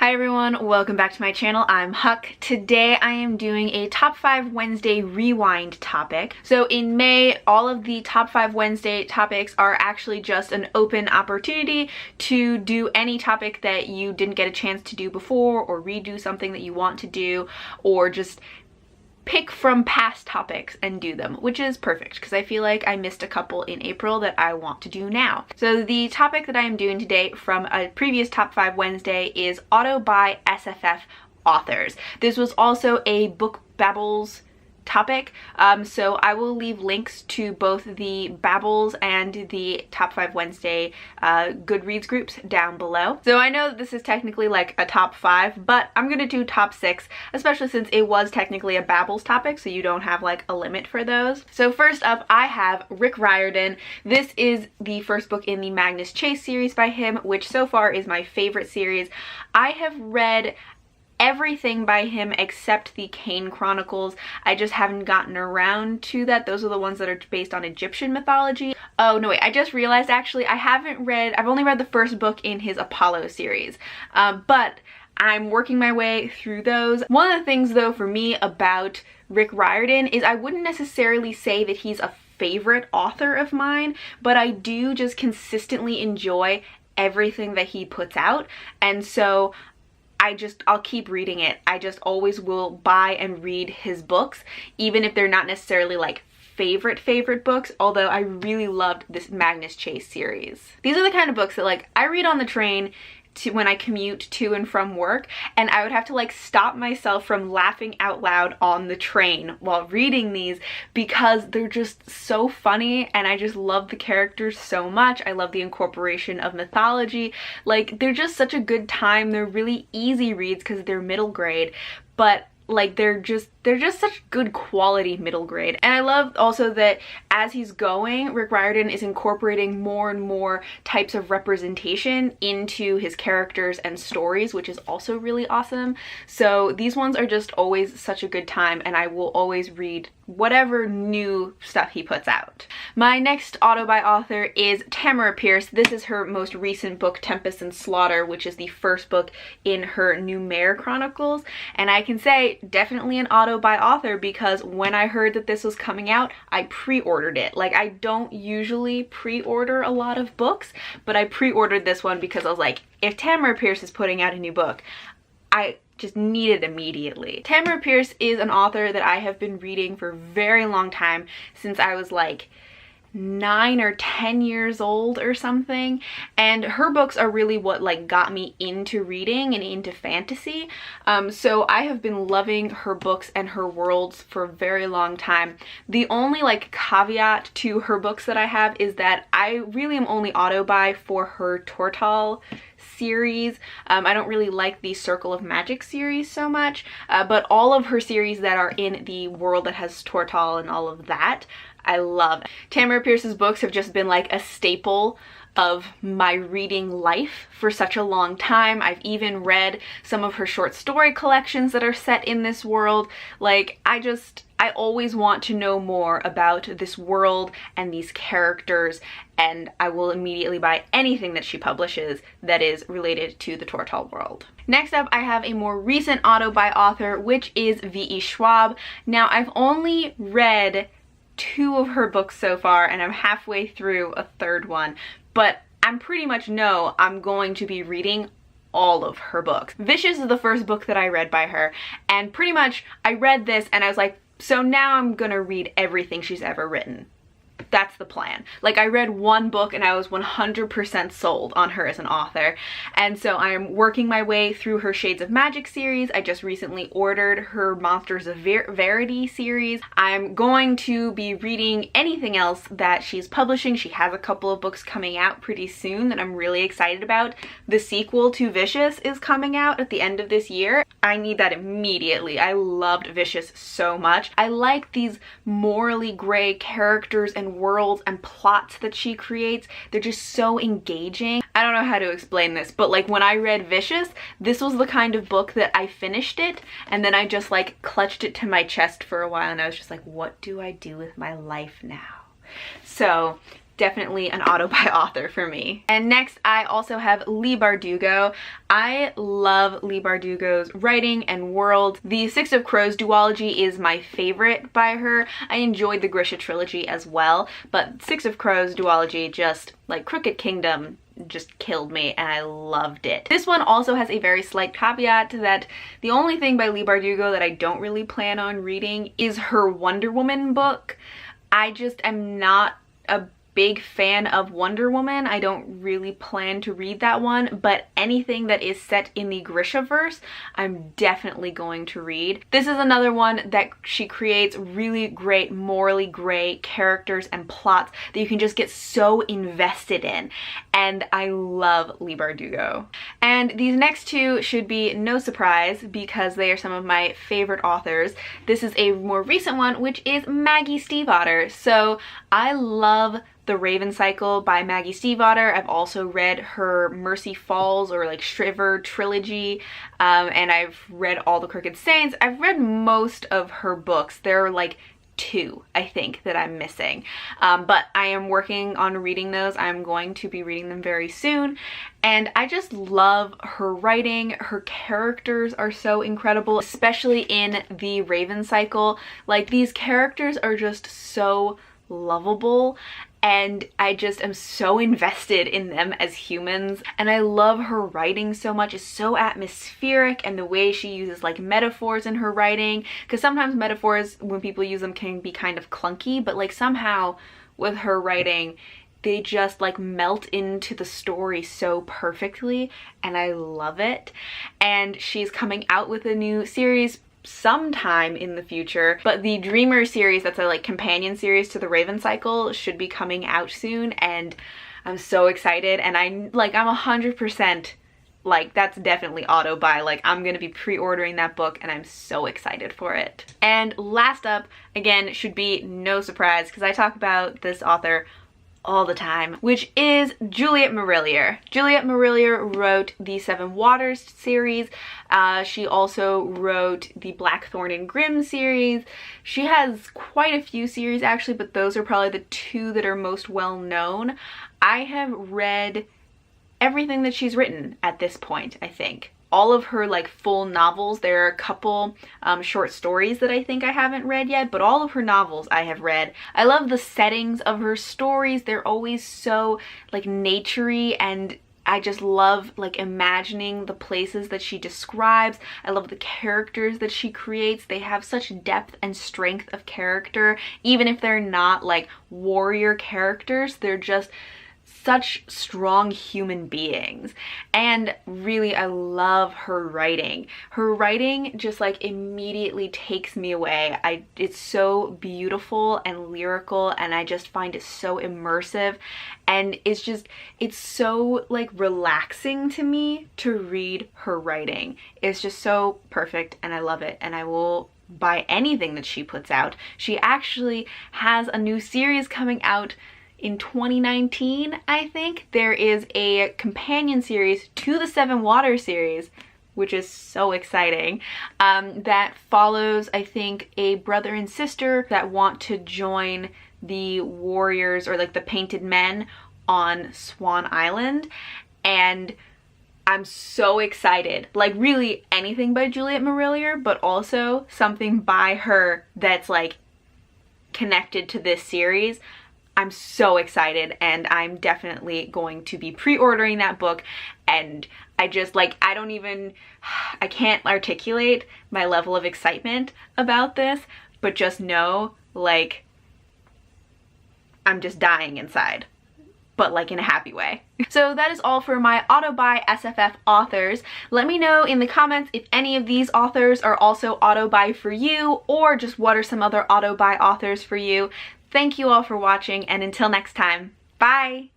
Hi everyone, welcome back to my channel. I'm Huck. Today I am doing a Top 5 Wednesday rewind topic. So in May, all of the Top 5 Wednesday topics are actually just an open opportunity to do any topic that you didn't get a chance to do before, or redo something that you want to do, or just pick from past topics and do them, which is perfect because I feel like I missed a couple in April that I want to do now. So the topic that I am doing today from a previous Top 5 Wednesday is Auto by SFF authors. This was also a Book Babbles topic, so I will leave links to both the Babbles and the Top 5 Wednesday Goodreads groups down below. So I know that this is technically like a top 5, but I'm gonna do top 6, especially since it was technically a Babbles topic, so you don't have like a limit for those. So first up, I have Riordan. This is the first book in the Magnus Chase series by him, which so far is my favorite series. I have read everything by him except the Kane Chronicles. I just haven't gotten around to that. Those are the ones that are based on Egyptian mythology. Oh no, wait, I just realized actually I've only read the first book in his Apollo series, but I'm working my way through those. One of the things though for me about Riordan is I wouldn't necessarily say that he's a favorite author of mine, but I do just consistently enjoy everything that he puts out, and so I'll keep reading it. I just always will buy and read his books, even if they're not necessarily like favorite books, although I really loved this Magnus Chase series. These are the kind of books that like I read on the train when I commute to and from work, and I would have to like stop myself from laughing out loud on the train while reading these because they're just so funny and I just love the characters so much. I love the incorporation of mythology. Like, they're just such a good time. They're really easy reads because they're middle grade, but like they're just such good quality middle grade. And I love also that as he's going, Riordan is incorporating more and more types of representation into his characters and stories, which is also really awesome. So these ones are just always such a good time, and I will always read whatever new stuff he puts out. My next auto by author is Tamara Pierce. This is her most recent book, Tempest and Slaughter, which is the first book in her New Mare Chronicles. And I can say definitely an auto by author because when I heard that this was coming out, I pre-ordered it. Like, I don't usually pre-order a lot of books, but I pre-ordered this one because I was like, if Tamara Pierce is putting out a new book, I just need it immediately. Tamara Pierce is an author that I have been reading for a very long time, since I was like 9 or 10 years old or something, and her books are really what like got me into reading and into fantasy. So I have been loving her books and her worlds for a very long time. The only like caveat to her books that I have is that I really am only auto buy for her Tortal series. I don't really like the Circle of Magic series so much, but all of her series that are in the world that has Tortal and all of that, I love. Tamara Pierce's books have just been like a staple of my reading life for such a long time. I've even read some of her short story collections that are set in this world. Like, I always want to know more about this world and these characters, and I will immediately buy anything that she publishes that is related to the Tortal world. Next up, I have a more recent auto by author, which is V.E. Schwab. Now, I've only read 2 of her books so far, and I'm halfway through a 3rd one, but I'm pretty much know I'm going to be reading all of her books. Vicious is the first book that I read by her, and pretty much I read this and I was like, so now I'm gonna read everything she's ever written. That's the plan. Like, I read one book and I was 100% sold on her as an author. And so I am working my way through her Shades of Magic series. I just recently ordered her Monsters of Verity series. I'm going to be reading anything else that she's publishing. She has a couple of books coming out pretty soon that I'm really excited about. The sequel to Vicious is coming out at the end of this year. I need that immediately. I loved Vicious so much. I like these morally gray characters and worlds and plots that she creates. They're just so engaging. I don't know how to explain this, but like when I read Vicious, this was the kind of book that I finished it and then I just like clutched it to my chest for a while and I was just like, what do I do with my life now? So definitely an auto-buy author for me. And next I also have Leigh Bardugo. I love Leigh Bardugo's writing and world. The Six of Crows duology is my favorite by her. I enjoyed the Grisha trilogy as well, but Six of Crows duology, just like Crooked Kingdom, just killed me and I loved it. This one also has a very slight caveat that the only thing by Leigh Bardugo that I don't really plan on reading is her Wonder Woman book. I just am not a big fan of Wonder Woman. I don't really plan to read that one, but anything that is set in the Grishaverse, I'm definitely going to read. This is another one that she creates really great, morally gray characters and plots that you can just get so invested in, and I love Leigh Bardugo. And these next two should be no surprise because they are some of my favorite authors. This is a more recent one, which is Maggie Stiefvater. So I love The Raven Cycle by Maggie Stiefvater. I've also read her Mercy Falls or like Shiver trilogy, and I've read all the Crooked Saints. I've read most of her books. There are like 2, I think, that I'm missing, but I am working on reading those. I'm going to be reading them very soon, and I just love her writing. Her characters are so incredible, especially in The Raven Cycle. Like, these characters are just so lovable, and I just am so invested in them as humans, and I love her writing so much. It's so atmospheric, and the way she uses like metaphors in her writing, because sometimes metaphors, when people use them, can be kind of clunky, but like somehow with her writing they just like melt into the story so perfectly, and I love it. And she's coming out with a new series sometime in the future, but the Dreamer series, that's a like companion series to The Raven Cycle, should be coming out soon, and I'm so excited. And I'm 100% like, that's definitely auto buy. Like, I'm gonna be pre-ordering that book and I'm so excited for it. And last up, again, should be no surprise because I talk about this author all the time, which is Juliet Marillier. Juliet Marillier wrote the Seven Waters series. She also wrote the Blackthorn and Grimm series. She has quite a few series actually, but those are probably the 2 that are most well known. I have read everything that she's written at this point, I think. All of her like full novels. There are a couple short stories that I think I haven't read yet, but all of her novels I have read. I love the settings of her stories. They're always so like naturey, and I just love like imagining the places that she describes. I love the characters that she creates. They have such depth and strength of character. Even if they're not like warrior characters, they're just such strong human beings. And really, I love her writing. Her writing just like immediately takes me away. It's so beautiful and lyrical, and I just find it so immersive, and it's so like relaxing to me to read her writing. It's just so perfect, and I love it, and I will buy anything that she puts out. She actually has a new series coming out in 2019, I think. There is a companion series to the Seven Waters series, which is so exciting, that follows, I think, a brother and sister that want to join the warriors, or like the painted men, on Swan Island. And I'm so excited. Like, really anything by Juliet Marillier, but also something by her that's like connected to this series. I'm so excited, and I'm definitely going to be pre-ordering that book. And I just like, I can't articulate my level of excitement about this, but just know, like, I'm just dying inside, but like in a happy way. So that is all for my auto buy SFF authors. Let me know in the comments if any of these authors are also auto buy for you, or just what are some other auto buy authors for you. Thank you all for watching, and until next time, bye!